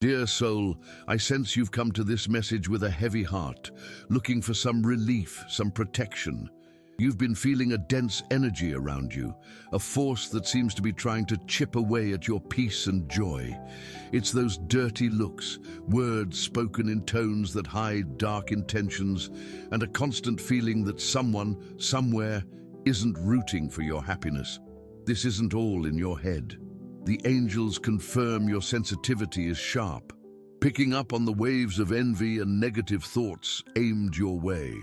Dear soul, I sense you've come to this message with a heavy heart, looking for some relief, some protection. You've been feeling a dense energy around you, a force that seems to be trying to chip away at your peace and joy. It's those dirty looks, words spoken in tones that hide dark intentions, and a constant feeling that someone, somewhere, isn't rooting for your happiness. This isn't all in your head. The angels confirm your sensitivity is sharp, picking up on the waves of envy and negative thoughts aimed your way.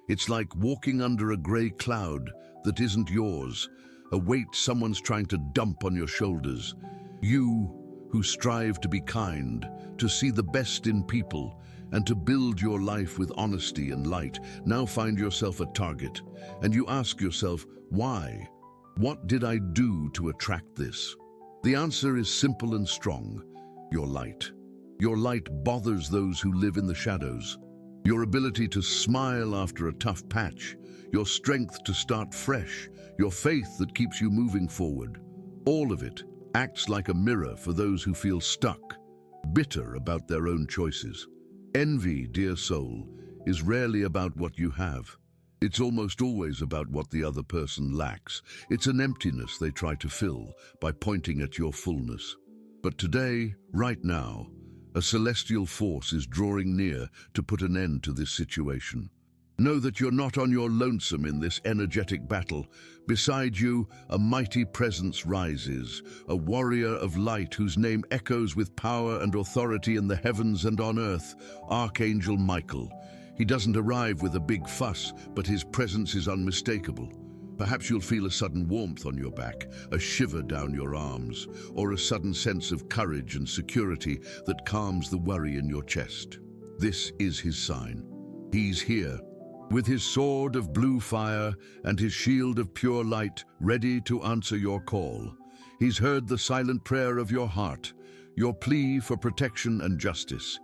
It's like walking under a grey cloud that isn't yours, a weight someone's trying to dump on your shoulders. You, who strive to be kind, to see the best in people, and to build your life with honesty and light, now find yourself a target, and you ask yourself, why? What did I do to attract this? The answer is simple and strong: your light. Your light bothers those who live in the shadows. Your ability to smile after a tough patch, your strength to start fresh, your faith that keeps you moving forward. All of it acts like a mirror for those who feel stuck, bitter about their own choices. Envy, dear soul, is rarely about what you have. It's almost always about what the other person lacks. It's an emptiness they try to fill by pointing at your fullness. But today, right now, a celestial force is drawing near to put an end to this situation. Know that you're not on your lonesome in this energetic battle. Beside you, a mighty presence rises, a warrior of light whose name echoes with power and authority in the heavens and on earth, Archangel Michael. He doesn't arrive with a big fuss, but his presence is unmistakable. Perhaps you'll feel a sudden warmth on your back, a shiver down your arms, or a sudden sense of courage and security that calms the worry in your chest. This is his sign. He's here, with his sword of blue fire and his shield of pure light, ready to answer your call. He's heard the silent prayer of your heart, your plea for protection and justice.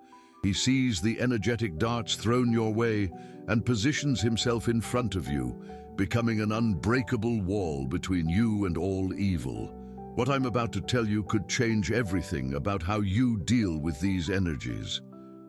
He sees the energetic darts thrown your way and positions himself in front of you, becoming an unbreakable wall between you and all evil. What I'm about to tell you could change everything about how you deal with these energies.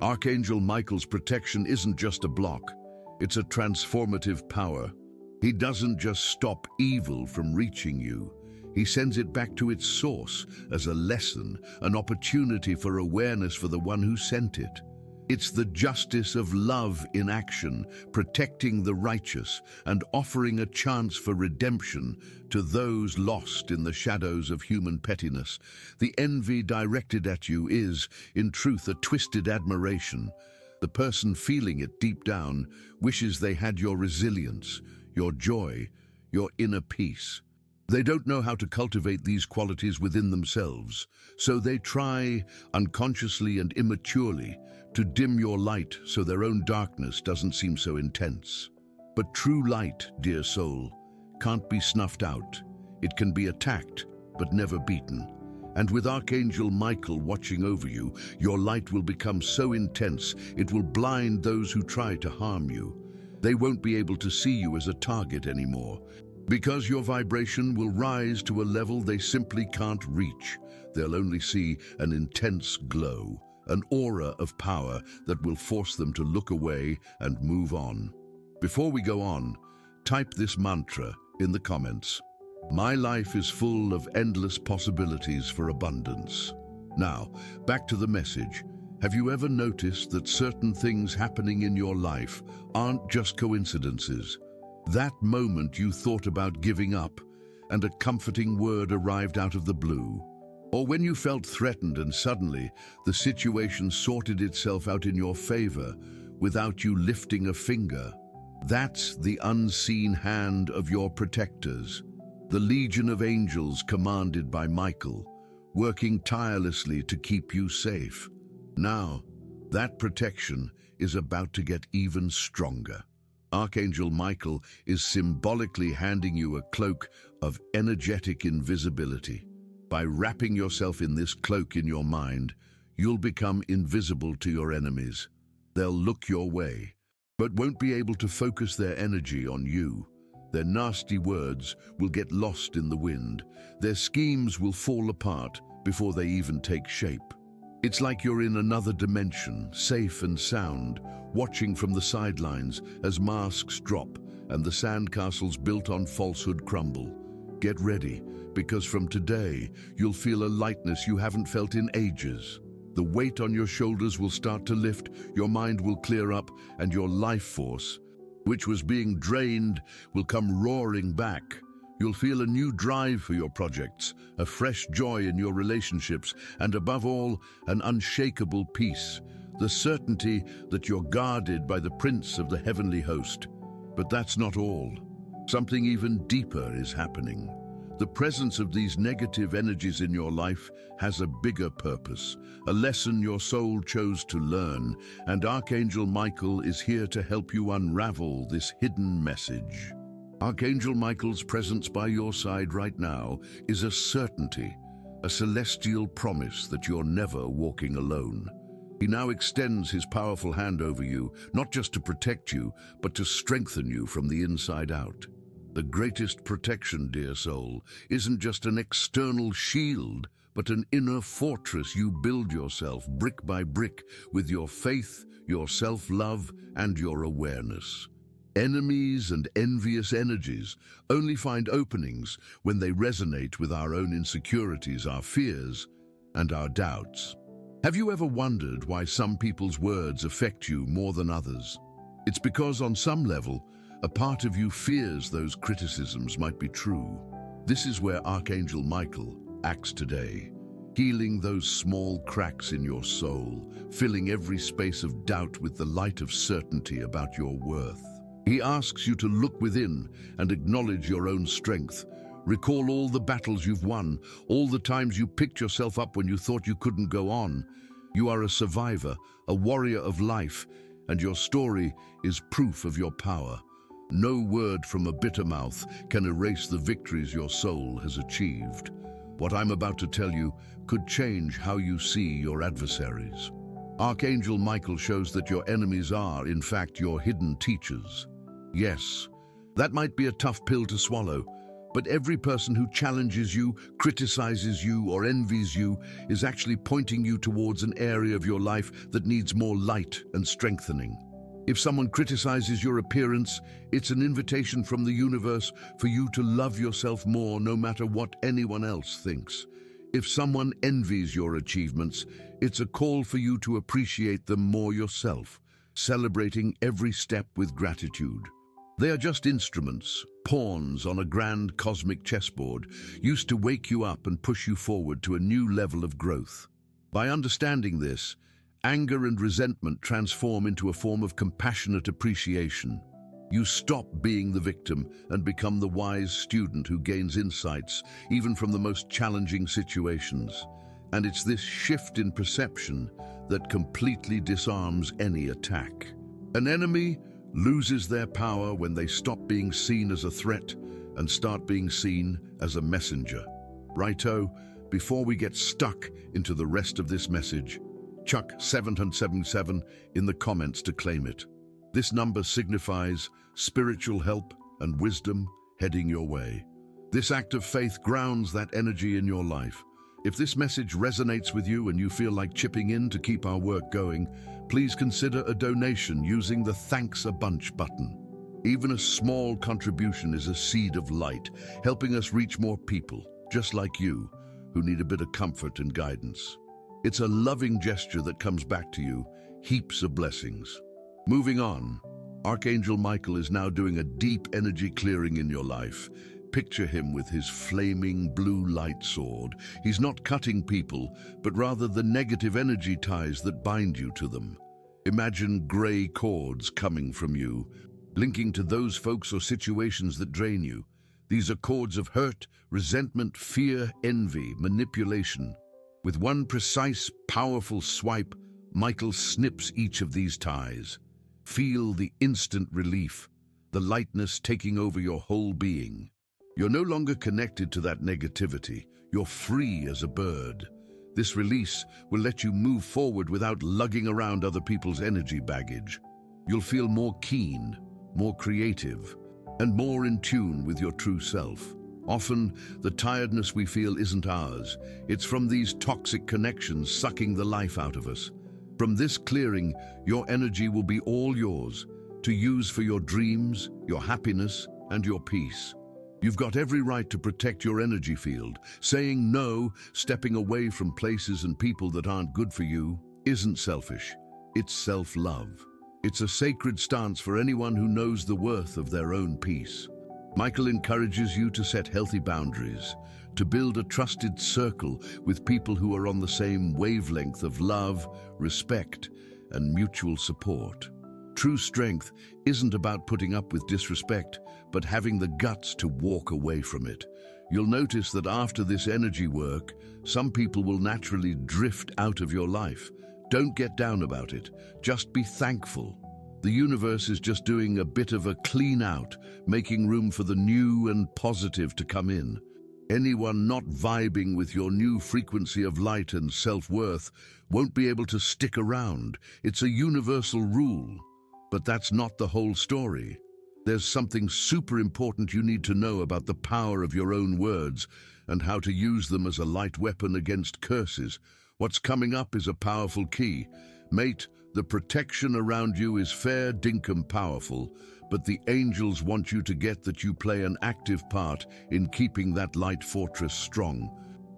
Archangel Michael's protection isn't just a block, it's a transformative power. He doesn't just stop evil from reaching you. He sends it back to its source as a lesson, an opportunity for awareness for the one who sent it. It's the justice of love in action, protecting the righteous and offering a chance for redemption to those lost in the shadows of human pettiness. The envy directed at you is, in truth, a twisted admiration. The person feeling it deep down wishes they had your resilience, your joy, your inner peace. They don't know how to cultivate these qualities within themselves, so they try, unconsciously and immaturely, to dim your light so their own darkness doesn't seem so intense. But true light, dear soul, can't be snuffed out. It can be attacked, but never beaten. And with Archangel Michael watching over you, your light will become so intense it will blind those who try to harm you. They won't be able to see you as a target anymore, because your vibration will rise to a level they simply can't reach. They'll only see an intense glow, an aura of power that will force them to look away and move on. Before we go on, type this mantra in the comments. My life is full of endless possibilities for abundance. Now, back to the message. Have you ever noticed that certain things happening in your life aren't just coincidences? That moment you thought about giving up and a comforting word arrived out of the blue. Or when you felt threatened and suddenly the situation sorted itself out in your favor without you lifting a finger. That's the unseen hand of your protectors, the legion of angels commanded by Michael, working tirelessly to keep you safe. Now, that protection is about to get even stronger. Archangel Michael is symbolically handing you a cloak of energetic invisibility. By wrapping yourself in this cloak in your mind, you'll become invisible to your enemies. They'll look your way, but won't be able to focus their energy on you. Their nasty words will get lost in the wind. Their schemes will fall apart before they even take shape. It's like you're in another dimension, safe and sound, watching from the sidelines as masks drop and the sandcastles built on falsehood crumble. Get ready, because from today, you'll feel a lightness you haven't felt in ages. The weight on your shoulders will start to lift, your mind will clear up, and your life force, which was being drained, will come roaring back. You'll feel a new drive for your projects, a fresh joy in your relationships, and above all, an unshakable peace, the certainty that you're guarded by the Prince of the heavenly host. But that's not all. Something even deeper is happening. The presence of these negative energies in your life has a bigger purpose, a lesson your soul chose to learn, and Archangel Michael is here to help you unravel this hidden message. Archangel Michael's presence by your side right now is a certainty, a celestial promise that you're never walking alone. He now extends his powerful hand over you, not just to protect you, but to strengthen you from the inside out. The greatest protection, dear soul, isn't just an external shield, but an inner fortress you build yourself brick by brick with your faith, your self-love, and your awareness. Enemies and envious energies only find openings when they resonate with our own insecurities, our fears, and our doubts. Have you ever wondered why some people's words affect you more than others? It's because on some level, a part of you fears those criticisms might be true. This is where Archangel Michael acts today, healing those small cracks in your soul, filling every space of doubt with the light of certainty about your worth. He asks you to look within and acknowledge your own strength. Recall all the battles you've won, all the times you picked yourself up when you thought you couldn't go on. You are a survivor, a warrior of life, and your story is proof of your power. No word from a bitter mouth can erase the victories your soul has achieved. What I'm about to tell you could change how you see your adversaries. Archangel Michael shows that your enemies are, in fact, your hidden teachers. Yes, that might be a tough pill to swallow, but every person who challenges you, criticizes you, or envies you is actually pointing you towards an area of your life that needs more light and strengthening. If someone criticizes your appearance, it's an invitation from the universe for you to love yourself more no matter what anyone else thinks. If someone envies your achievements, it's a call for you to appreciate them more yourself, celebrating every step with gratitude. They are just instruments, pawns on a grand cosmic chessboard, used to wake you up and push you forward to a new level of growth. By understanding this, anger and resentment transform into a form of compassionate appreciation. You stop being the victim and become the wise student who gains insights, even from the most challenging situations. And it's this shift in perception that completely disarms any attack. An enemy loses their power when they stop being seen as a threat and start being seen as a messenger. Righto, before we get stuck into the rest of this message, chuck 777 in the comments to claim it. This number signifies spiritual help and wisdom heading your way. This act of faith grounds that energy in your life. If this message resonates with you and you feel like chipping in to keep our work going, please consider a donation using the Thanks a Bunch button. Even a small contribution is a seed of light, helping us reach more people, just like you, who need a bit of comfort and guidance. It's a loving gesture that comes back to you, heaps of blessings. Moving on, Archangel Michael is now doing a deep energy clearing in your life. Picture him with his flaming blue light sword. He's not cutting people, but rather the negative energy ties that bind you to them. Imagine gray cords coming from you, linking to those folks or situations that drain you. These are cords of hurt, resentment, fear, envy, manipulation. With one precise, powerful swipe, Michael snips each of these ties. Feel the instant relief, the lightness taking over your whole being. You're no longer connected to that negativity. You're free as a bird. This release will let you move forward without lugging around other people's energy baggage. You'll feel more keen, more creative, and more in tune with your true self. Often, the tiredness we feel isn't ours. It's from these toxic connections sucking the life out of us. From this clearing, your energy will be all yours, to use for your dreams, your happiness, and your peace. You've got every right to protect your energy field. Saying no, stepping away from places and people that aren't good for you, isn't selfish. It's self-love. It's a sacred stance for anyone who knows the worth of their own peace. Michael encourages you to set healthy boundaries, to build a trusted circle with people who are on the same wavelength of love, respect, and mutual support. True strength isn't about putting up with disrespect, but having the guts to walk away from it. You'll notice that after this energy work, some people will naturally drift out of your life. Don't get down about it. Just be thankful. The universe is just doing a bit of a clean out, making room for the new and positive to come in. Anyone not vibing with your new frequency of light and self-worth won't be able to stick around. It's a universal rule. But that's not the whole story. There's something super important you need to know about the power of your own words and how to use them as a light weapon against curses. What's coming up is a powerful key. Mate, the protection around you is fair dinkum powerful, but the angels want you to get that you play an active part in keeping that light fortress strong.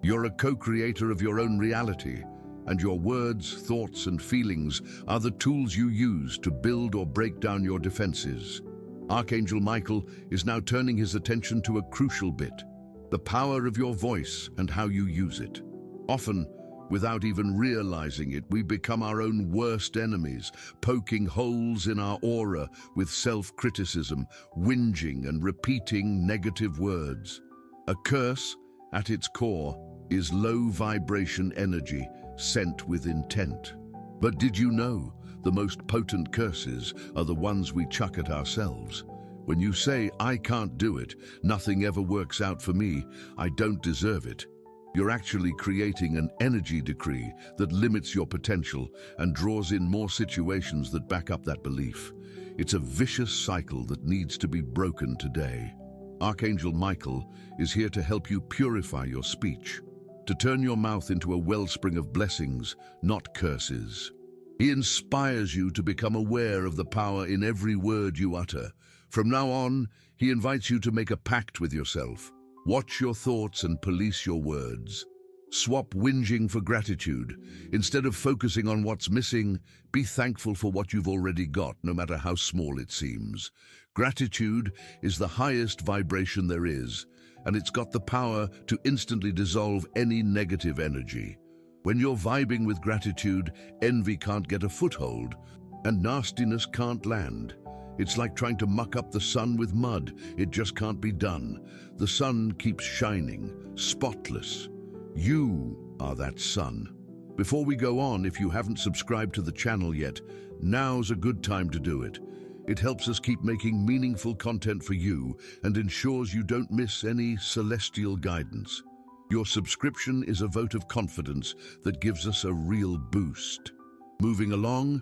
You're a co-creator of your own reality, and your words, thoughts, and feelings are the tools you use to build or break down your defenses. Archangel Michael is now turning his attention to a crucial bit: the power of your voice and how you use it. Often, without even realizing it, we become our own worst enemies, poking holes in our aura with self-criticism, whinging and repeating negative words. A curse, at its core, is low-vibration energy sent with intent. But did you know the most potent curses are the ones we chuck at ourselves? When you say, "I can't do it, nothing ever works out for me, I don't deserve it," you're actually creating an energy decree that limits your potential and draws in more situations that back up that belief. It's a vicious cycle that needs to be broken today. Archangel Michael is here to help you purify your speech, to turn your mouth into a wellspring of blessings, not curses. He inspires you to become aware of the power in every word you utter. From now on, he invites you to make a pact with yourself. Watch your thoughts and police your words. Swap whinging for gratitude. Instead of focusing on what's missing, be thankful for what you've already got, no matter how small it seems. Gratitude is the highest vibration there is, and it's got the power to instantly dissolve any negative energy. When you're vibing with gratitude, envy can't get a foothold, and nastiness can't land. It's like trying to muck up the sun with mud. It just can't be done. The sun keeps shining, spotless. You are that sun. Before we go on, if you haven't subscribed to the channel yet, now's a good time to do it. It helps us keep making meaningful content for you and ensures you don't miss any celestial guidance. Your subscription is a vote of confidence that gives us a real boost. Moving along,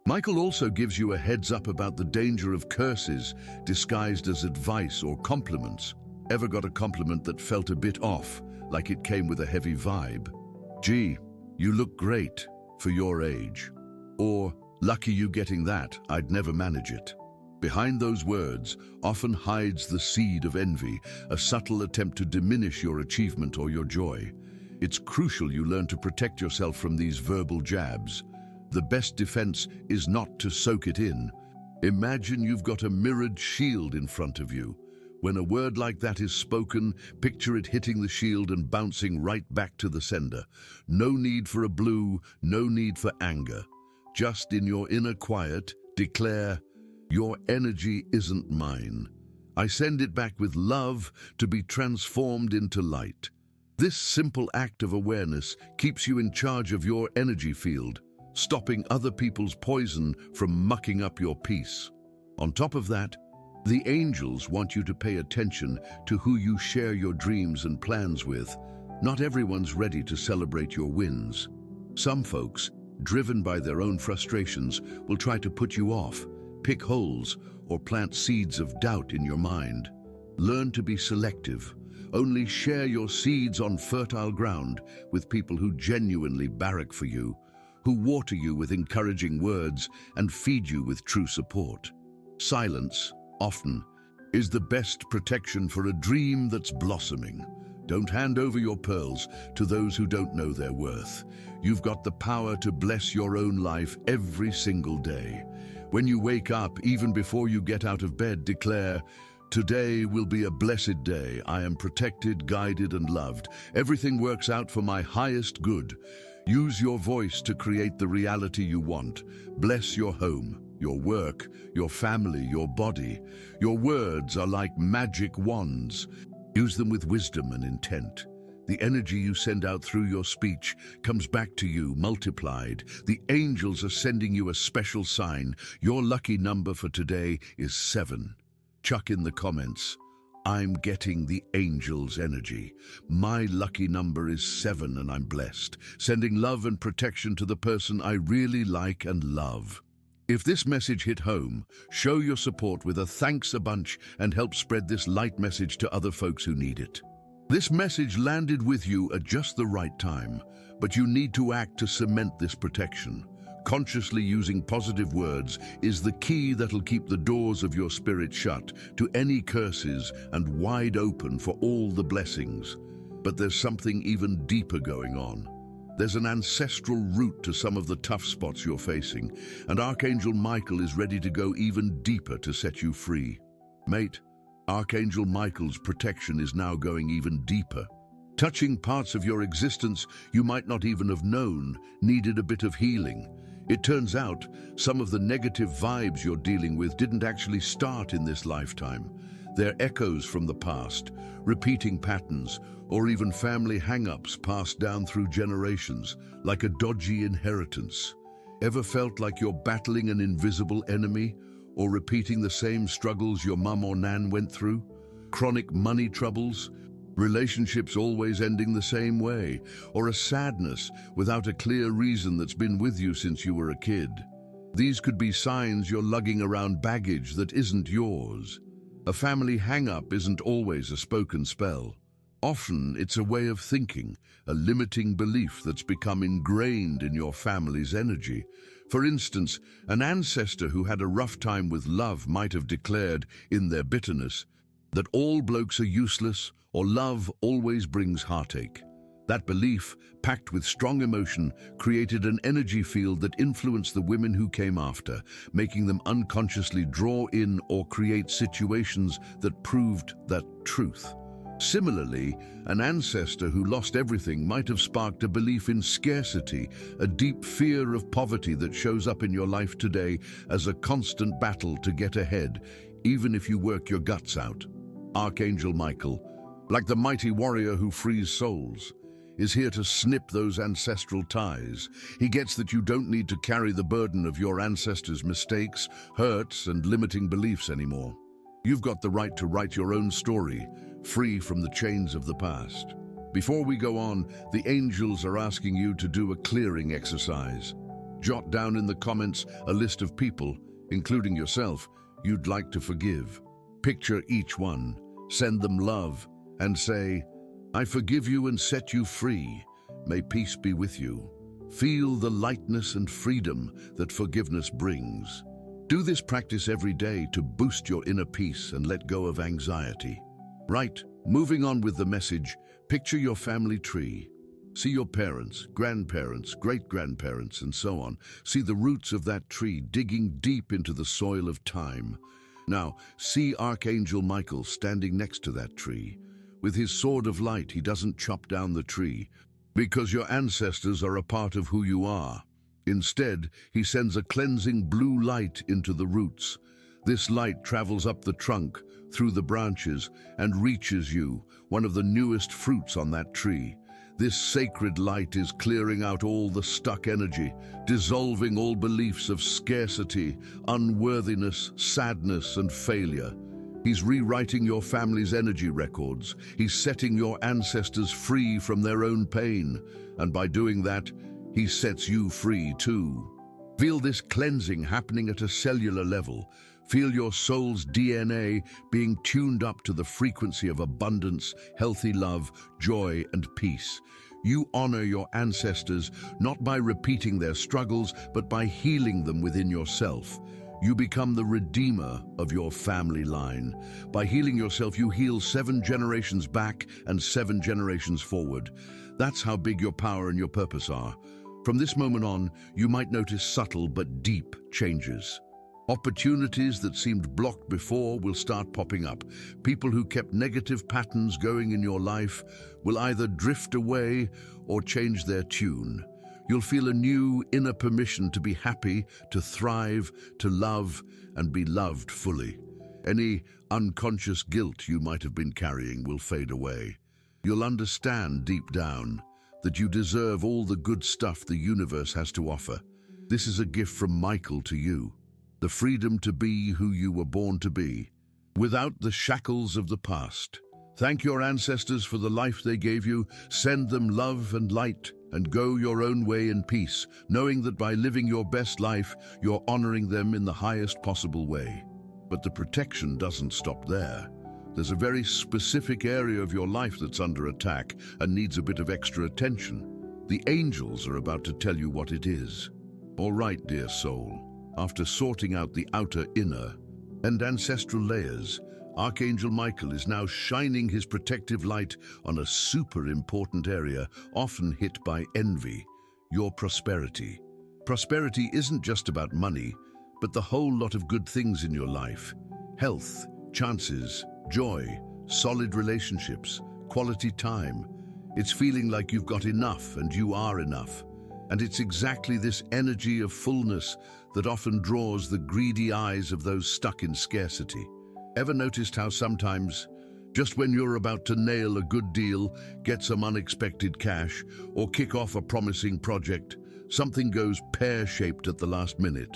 Michael also gives you a heads up about the danger of curses disguised as advice or compliments. Ever got a compliment that felt a bit off, like it came with a heavy vibe? "Gee, you look great for your age." Or, "Lucky you getting that, I'd never manage it." Behind those words often hides the seed of envy, a subtle attempt to diminish your achievement or your joy. It's crucial you learn to protect yourself from these verbal jabs. The best defense is not to soak it in. Imagine you've got a mirrored shield in front of you. When a word like that is spoken, picture it hitting the shield and bouncing right back to the sender. No need for a blue, no need for anger. Just in your inner quiet, declare, "Your energy isn't mine. I send it back with love to be transformed into light." This simple act of awareness keeps you in charge of your energy field, stopping other people's poison from mucking up your peace. On top of that, the angels want you to pay attention to who you share your dreams and plans with. Not everyone's ready to celebrate your wins. Some folks, driven by their own frustrations, will try to put you off, pick holes, or plant seeds of doubt in your mind. Learn to be selective. Only share your seeds on fertile ground with people who genuinely barrack for you, who water you with encouraging words and feed you with true support. Silence, often, is the best protection for a dream that's blossoming. Don't hand over your pearls to those who don't know their worth. You've got the power to bless your own life every single day. When you wake up, even before you get out of bed, declare, "Today will be a blessed day. I am protected, guided, and loved. Everything works out for my highest good." Use your voice to create the reality you want. Bless your home, your work, your family, your body. Your words are like magic wands. Use them with wisdom and intent. The energy you send out through your speech comes back to you multiplied. The angels are sending you a special sign. Your lucky number for today is 7. Chuck in the comments, "I'm getting the angels' energy. My lucky number is 7 and I'm blessed." Sending love and protection to the person I really like and love. If this message hit home, show your support with a thanks a bunch and help spread this light message to other folks who need it. This message landed with you at just the right time, but you need to act to cement this protection. Consciously using positive words is the key that'll keep the doors of your spirit shut to any curses and wide open for all the blessings. But there's something even deeper going on. There's an ancestral root to some of the tough spots you're facing, and Archangel Michael is ready to go even deeper to set you free. Mate, Archangel Michael's protection is now going even deeper, touching parts of your existence you might not even have known needed a bit of healing. It turns out some of the negative vibes you're dealing with didn't actually start in this lifetime. They're echoes from the past, repeating patterns, or even family hang-ups passed down through generations, like a dodgy inheritance. Ever felt like you're battling an invisible enemy, or repeating the same struggles your mum or nan went through? Chronic money troubles, relationships always ending the same way, or a sadness without a clear reason that's been with you since you were a kid. These could be signs you're lugging around baggage that isn't yours. A family hang-up isn't always a spoken spell. Often it's a way of thinking, a limiting belief that's become ingrained in your family's energy. For instance, an ancestor who had a rough time with love might have declared, in their bitterness, that all blokes are useless or love always brings heartache. That belief, packed with strong emotion, created an energy field that influenced the women who came after, making them unconsciously draw in or create situations that proved that truth. Similarly, an ancestor who lost everything might have sparked a belief in scarcity, a deep fear of poverty that shows up in your life today as a constant battle to get ahead, even if you work your guts out. Archangel Michael, like the mighty warrior who frees souls, is here to snip those ancestral ties. He gets that you don't need to carry the burden of your ancestors' mistakes, hurts, and limiting beliefs anymore. You've got the right to write your own story, free from the chains of the past. Before we go on, the angels are asking you to do a clearing exercise. Jot down in the comments a list of people, including yourself, you'd like to forgive. Picture each one, send them love, and say, "I forgive you and set you free. May peace be with you." Feel the lightness and freedom that forgiveness brings. Do this practice every day to boost your inner peace and let go of anxiety. Right, moving on with the message, picture your family tree. See your parents, grandparents, great-grandparents, and so on. See the roots of that tree digging deep into the soil of time. Now, see Archangel Michael standing next to that tree. With his sword of light, he doesn't chop down the tree, because your ancestors are a part of who you are. Instead, he sends a cleansing blue light into the roots. This light travels up the trunk, through the branches, and reaches you, one of the newest fruits on that tree. This sacred light is clearing out all the stuck energy, dissolving all beliefs of scarcity, unworthiness, sadness, and failure. He's rewriting your family's energy records. He's setting your ancestors free from their own pain. And by doing that, he sets you free too. Feel this cleansing happening at a cellular level. Feel your soul's DNA being tuned up to the frequency of abundance, healthy love, joy, and peace. You honor your ancestors not by repeating their struggles, but by healing them within yourself. You become the redeemer of your family line. By healing yourself, you heal 7 generations back and 7 generations forward. That's how big your power and your purpose are. From this moment on, you might notice subtle but deep changes. Opportunities that seemed blocked before will start popping up. People who kept negative patterns going in your life will either drift away or change their tune. You'll feel a new inner permission to be happy, to thrive, to love, and be loved fully. Any unconscious guilt you might have been carrying will fade away. You'll understand deep down that you deserve all the good stuff the universe has to offer. This is a gift from Michael to you. The freedom to be who you were born to be, without the shackles of the past. Thank your ancestors for the life they gave you, send them love and light, and go your own way in peace, knowing that by living your best life, you're honoring them in the highest possible way. But the protection doesn't stop there. There's a very specific area of your life that's under attack and needs a bit of extra attention. The angels are about to tell you what it is. All right, dear soul. After sorting out the outer, inner, and ancestral layers, Archangel Michael is now shining his protective light on a super important area often hit by envy, your prosperity. Prosperity isn't just about money, but the whole lot of good things in your life. Health, chances, joy, solid relationships, quality time. It's feeling like you've got enough and you are enough. And it's exactly this energy of fullness that often draws the greedy eyes of those stuck in scarcity. Ever noticed how sometimes, just when you're about to nail a good deal, get some unexpected cash, or kick off a promising project, something goes pear-shaped at the last minute?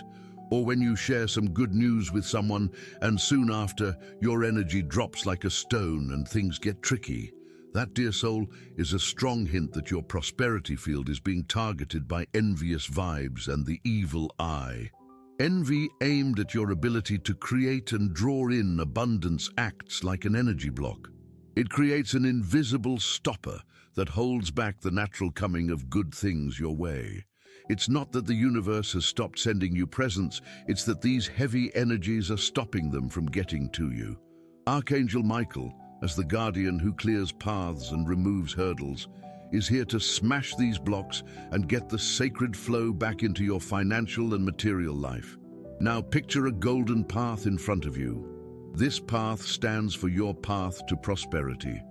Or when you share some good news with someone and soon after, your energy drops like a stone and things get tricky? That, dear soul, is a strong hint that your prosperity field is being targeted by envious vibes and the evil eye. Envy aimed at your ability to create and draw in abundance acts like an energy block. It creates an invisible stopper that holds back the natural coming of good things your way. It's not that the universe has stopped sending you presents, it's that these heavy energies are stopping them from getting to you. Archangel Michael, as the guardian who clears paths and removes hurdles, is here to smash these blocks and get the sacred flow back into your financial and material life. Now picture a golden path in front of you. This path stands for your path to prosperity.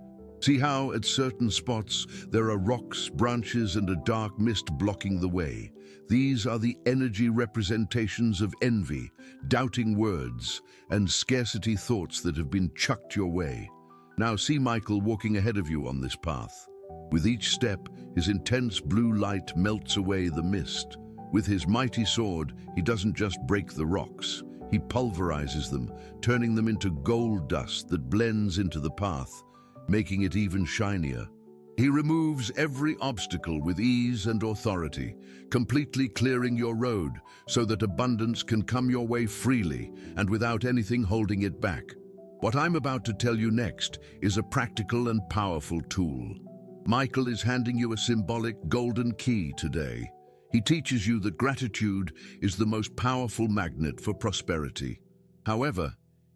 See how at certain spots there are rocks, branches, and a dark mist blocking the way. These are the energy representations of envy, doubting words, and scarcity thoughts that have been chucked your way. Now see Michael walking ahead of you on this path. With each step, his intense blue light melts away the mist. With his mighty sword, he doesn't just break the rocks. He pulverizes them, turning them into gold dust that blends into the path, making it even shinier. He removes every obstacle with ease and authority, completely clearing your road so that abundance can come your way freely and without anything holding it back. What I'm about to tell you next is a practical and powerful tool. Michael is handing you a symbolic golden key today. He teaches you that gratitude is the most powerful magnet for prosperity. However,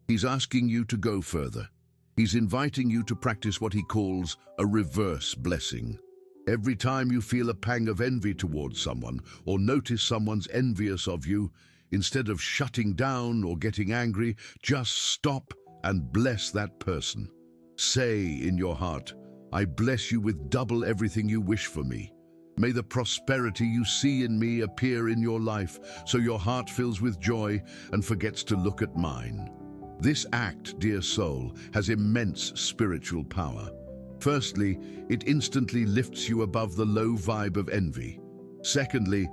he's asking you to go further. He's inviting you to practice what he calls a reverse blessing. Every time you feel a pang of envy towards someone or notice someone's envious of you, instead of shutting down or getting angry, just stop and bless that person. Say in your heart, I bless you with double everything you wish for me. May the prosperity you see in me appear in your life so your heart fills with joy and forgets to look at mine. This act, dear soul, has immense spiritual power. Firstly, it instantly lifts you above the low vibe of envy. Secondly,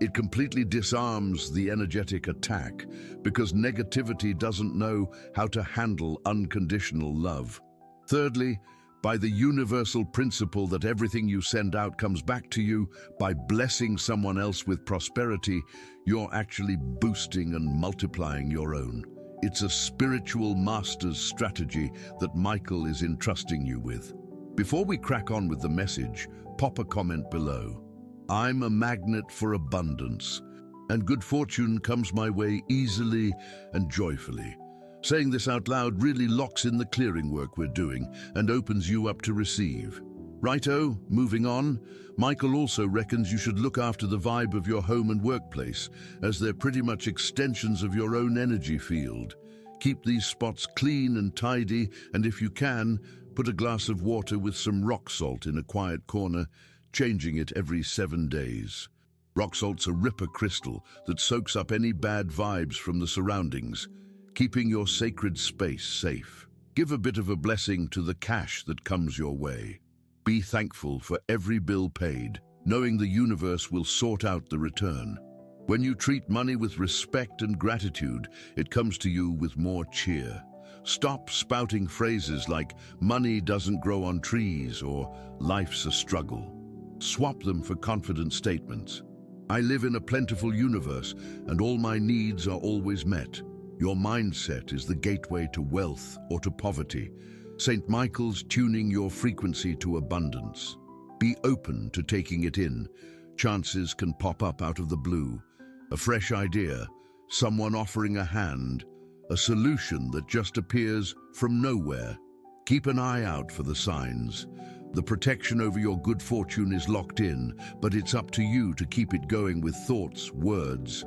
it completely disarms the energetic attack because negativity doesn't know how to handle unconditional love. Thirdly, by the universal principle that everything you send out comes back to you, by blessing someone else with prosperity, you're actually boosting and multiplying your own. It's a spiritual master's strategy that Michael is entrusting you with. Before we crack on with the message, pop a comment below. I'm a magnet for abundance, and good fortune comes my way easily and joyfully. Saying this out loud really locks in the clearing work we're doing and opens you up to receive. Righto, moving on. Michael also reckons you should look after the vibe of your home and workplace, as they're pretty much extensions of your own energy field. Keep these spots clean and tidy, and if you can, put a glass of water with some rock salt in a quiet corner, changing it every 7 days. Rock salt's a ripper crystal that soaks up any bad vibes from the surroundings, keeping your sacred space safe. Give a bit of a blessing to the cash that comes your way. Be thankful for every bill paid, knowing the universe will sort out the return. When you treat money with respect and gratitude, it comes to you with more cheer. Stop spouting phrases like "money doesn't grow on trees" or "life's a struggle." Swap them for confident statements. I live in a plentiful universe, and all my needs are always met. Your mindset is the gateway to wealth or to poverty. St. Michael's tuning your frequency to abundance. Be open to taking it in. Chances can pop up out of the blue. A fresh idea, someone offering a hand, a solution that just appears from nowhere. Keep an eye out for the signs. The protection over your good fortune is locked in, but it's up to you to keep it going with thoughts, words,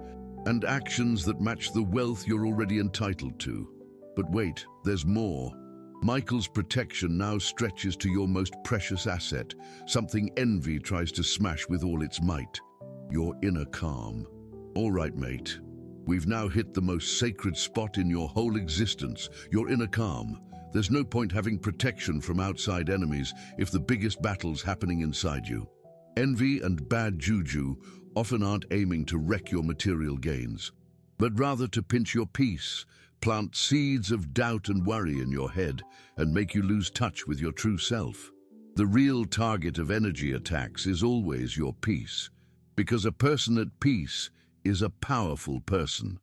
and actions that match the wealth you're already entitled to. But wait, there's more. Michael's protection now stretches to your most precious asset, something envy tries to smash with all its might: your inner calm. All right, mate. We've now hit the most sacred spot in your whole existence, your inner calm. There's no point having protection from outside enemies if the biggest battle's happening inside you. Envy and bad juju often aren't aiming to wreck your material gains, but rather to pinch your peace, plant seeds of doubt and worry in your head, and make you lose touch with your true self. The real target of energy attacks is always your peace, because a person at peace is a powerful person.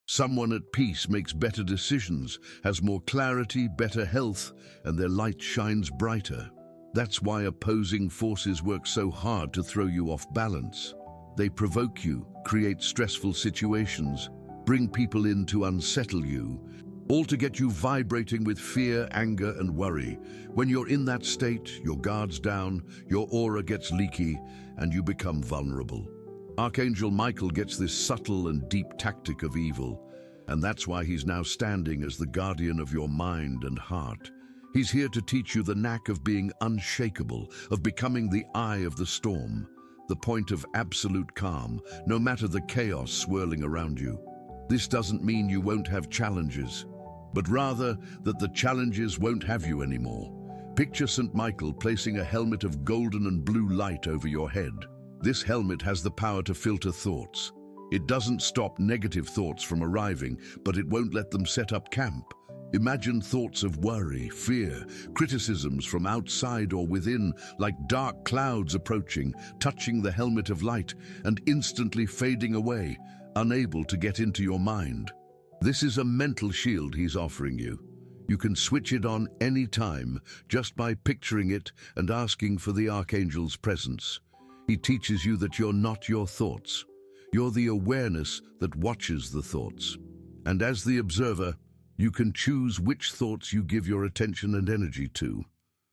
Someone at peace makes better decisions, has more clarity, better health, and their light shines brighter. That's why opposing forces work so hard to throw you off balance. They provoke you, create stressful situations, bring people in to unsettle you, all to get you vibrating with fear, anger, and worry. When you're in that state, your guard's down, your aura gets leaky, and you become vulnerable. Archangel Michael gets this subtle and deep tactic of evil, and that's why he's now standing as the guardian of your mind and heart. He's here to teach you the knack of being unshakable, of becoming the eye of the storm, the point of absolute calm, no matter the chaos swirling around you. This doesn't mean you won't have challenges, but rather that the challenges won't have you anymore. Picture St. Michael placing a helmet of golden and blue light over your head. This helmet has the power to filter thoughts. It doesn't stop negative thoughts from arriving, but it won't let them set up camp. Imagine thoughts of worry, fear, criticisms from outside or within, like dark clouds approaching, touching the helmet of light, and instantly fading away, unable to get into your mind. This is a mental shield he's offering you. You can switch it on any time, just by picturing it and asking for the Archangel's presence. He teaches you that you're not your thoughts. You're the awareness that watches the thoughts. And as the observer, you can choose which thoughts you give your attention and energy to.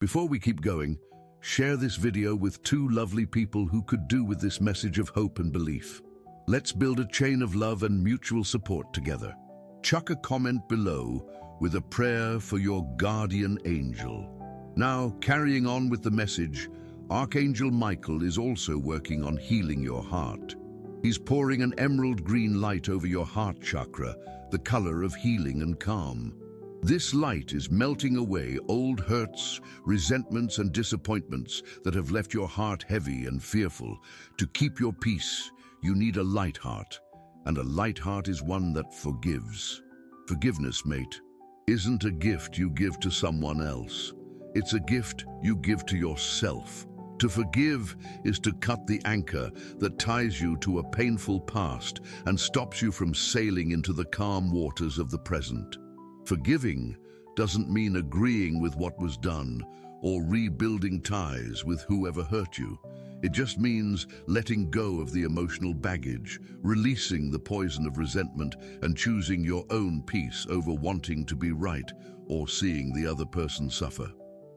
Before we keep going, share this video with 2 lovely people who could do with this message of hope and belief. Let's build a chain of love and mutual support together. Chuck a comment below with a prayer for your guardian angel. Now, carrying on with the message, Archangel Michael is also working on healing your heart. He's pouring an emerald green light over your heart chakra, the color of healing and calm. This light is melting away old hurts, resentments, and disappointments that have left your heart heavy and fearful. To keep your peace, you need a light heart, and a light heart is one that forgives. Forgiveness, mate, isn't a gift you give to someone else. It's a gift you give to yourself, To forgive is to cut the anchor that ties you to a painful past and stops you from sailing into the calm waters of the present. Forgiving doesn't mean agreeing with what was done or rebuilding ties with whoever hurt you. It just means letting go of the emotional baggage, releasing the poison of resentment, and choosing your own peace over wanting to be right or seeing the other person suffer.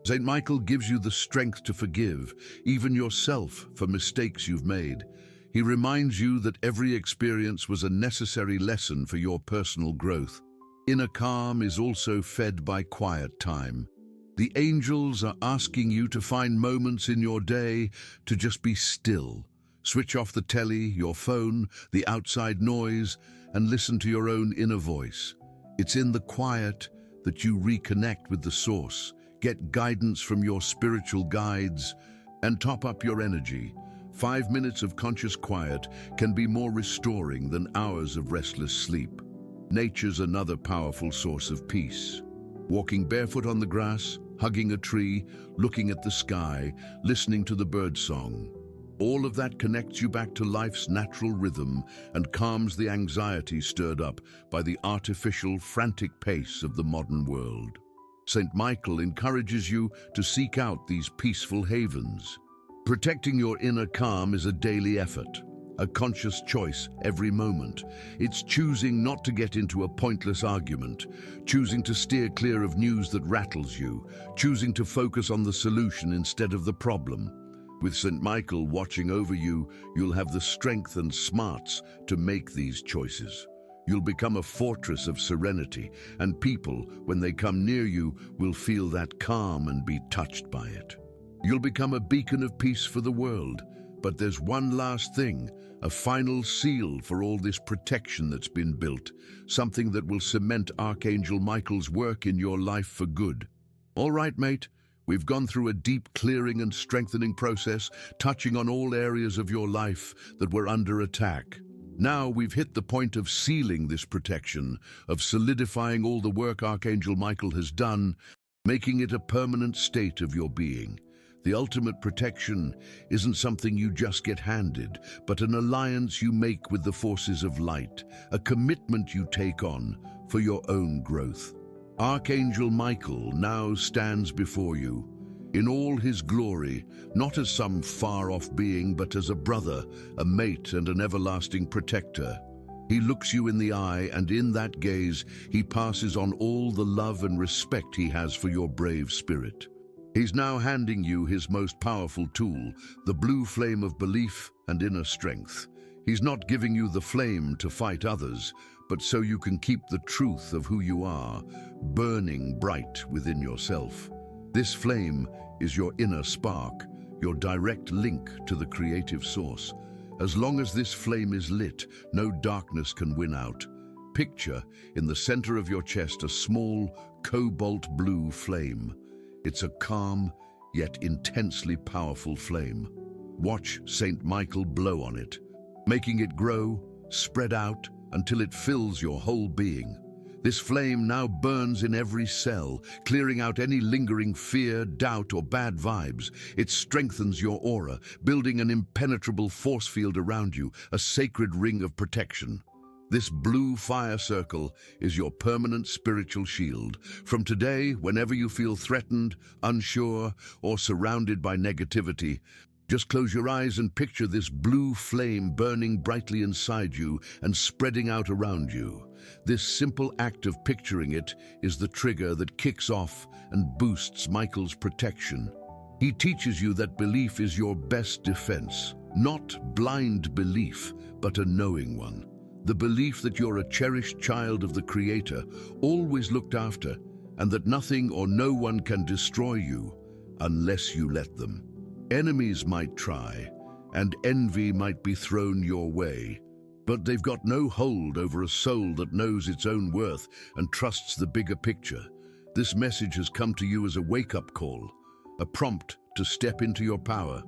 Saint Michael gives you the strength to forgive, even yourself, for mistakes you've made. He reminds you that every experience was a necessary lesson for your personal growth. Inner calm is also fed by quiet time. The angels are asking you to find moments in your day to just be still. Switch off the telly, your phone, the outside noise, and listen to your own inner voice. It's in the quiet that you reconnect with the source, get guidance from your spiritual guides, and top up your energy. 5 minutes of conscious quiet can be more restoring than hours of restless sleep. Nature's another powerful source of peace. Walking barefoot on the grass, hugging a tree, looking at the sky, listening to the birdsong. All of that connects you back to life's natural rhythm and calms the anxiety stirred up by the artificial, frantic pace of the modern world. Saint Michael encourages you to seek out these peaceful havens. Protecting your inner calm is a daily effort, a conscious choice every moment. It's choosing not to get into a pointless argument, choosing to steer clear of news that rattles you, choosing to focus on the solution instead of the problem. With Saint Michael watching over you, you'll have the strength and smarts to make these choices. You'll become a fortress of serenity, and people, when they come near you, will feel that calm and be touched by it. You'll become a beacon of peace for the world. But there's one last thing, a final seal for all this protection that's been built, something that will cement Archangel Michael's work in your life for good. All right, mate, we've gone through a deep clearing and strengthening process, touching on all areas of your life that were under attack. Now we've hit the point of sealing this protection, of solidifying all the work Archangel Michael has done, making it a permanent state of your being. The ultimate protection isn't something you just get handed, but an alliance you make with the forces of light, a commitment you take on for your own growth. Archangel Michael now stands before you, in all his glory, not as some far-off being, but as a brother, a mate, and an everlasting protector. He looks you in the eye, and in that gaze, he passes on all the love and respect he has for your brave spirit. He's now handing you his most powerful tool, the blue flame of belief and inner strength. He's not giving you the flame to fight others, but so you can keep the truth of who you are, burning bright within yourself. This flame is your inner spark, your direct link to the creative source. As long as this flame is lit, no darkness can win out. Picture, in the center of your chest, a small, cobalt blue flame. It's a calm, yet intensely powerful flame. Watch Saint Michael blow on it, making it grow, spread out, until it fills your whole being. This flame now burns in every cell, clearing out any lingering fear, doubt, or bad vibes. It strengthens your aura, building an impenetrable force field around you, a sacred ring of protection. This blue fire circle is your permanent spiritual shield. From today, whenever you feel threatened, unsure, or surrounded by negativity, just close your eyes and picture this blue flame burning brightly inside you and spreading out around you. This simple act of picturing it is the trigger that kicks off and boosts Michael's protection. He teaches you that belief is your best defense, not blind belief, but a knowing one. The belief that you're a cherished child of the Creator, always looked after, and that nothing or no one can destroy you unless you let them. Enemies might try, and envy might be thrown your way, but they've got no hold over a soul that knows its own worth and trusts the bigger picture. This message has come to you as a wake-up call, a prompt to step into your power,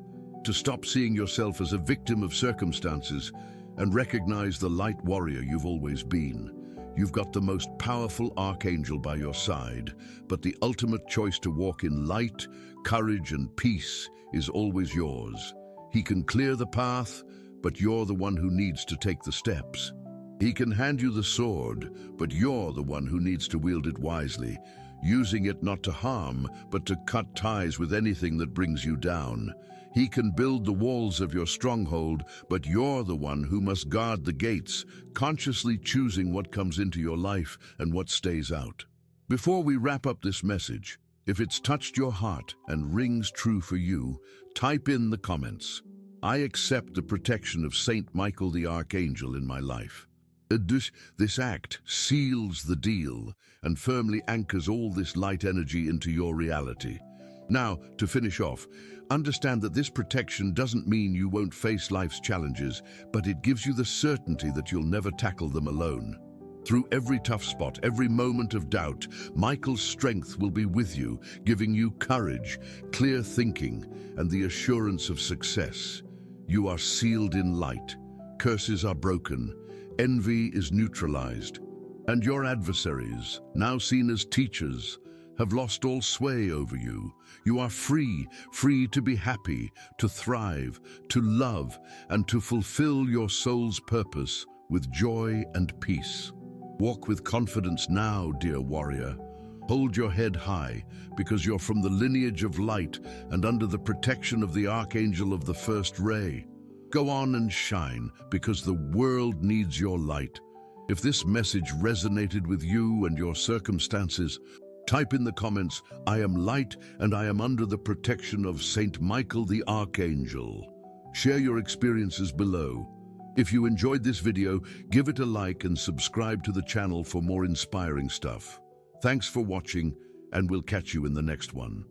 to stop seeing yourself as a victim of circumstances and recognize the light warrior you've always been. You've got the most powerful Archangel by your side, but the ultimate choice to walk in light, courage, and peace is always yours. He can clear the path, but you're the one who needs to take the steps. He can hand you the sword, but you're the one who needs to wield it wisely, using it not to harm, but to cut ties with anything that brings you down. He can build the walls of your stronghold, but you're the one who must guard the gates, consciously choosing what comes into your life and what stays out. Before we wrap up this message, if it's touched your heart and rings true for you, type in the comments, "I accept the protection of Saint Michael the Archangel in my life." This act seals the deal and firmly anchors all this light energy into your reality. Now, to finish off, understand that this protection doesn't mean you won't face life's challenges, but it gives you the certainty that you'll never tackle them alone. Through every tough spot, every moment of doubt, Michael's strength will be with you, giving you courage, clear thinking, and the assurance of success. You are sealed in light. Curses are broken. Envy is neutralized. And your adversaries, now seen as teachers, have lost all sway over you. You are free to be happy, to thrive, to love, and to fulfill your soul's purpose with joy and peace. Walk with confidence now, dear warrior. Hold your head high, because you're from the lineage of light and under the protection of the Archangel of the first ray. Go on and shine, because the world needs your light. If this message resonated with you and your circumstances, type in the comments, "I am light and I am under the protection of Saint Michael the Archangel." Share your experiences below. If you enjoyed this video, give it a like and subscribe to the channel for more inspiring stuff. Thanks for watching, and we'll catch you in the next one.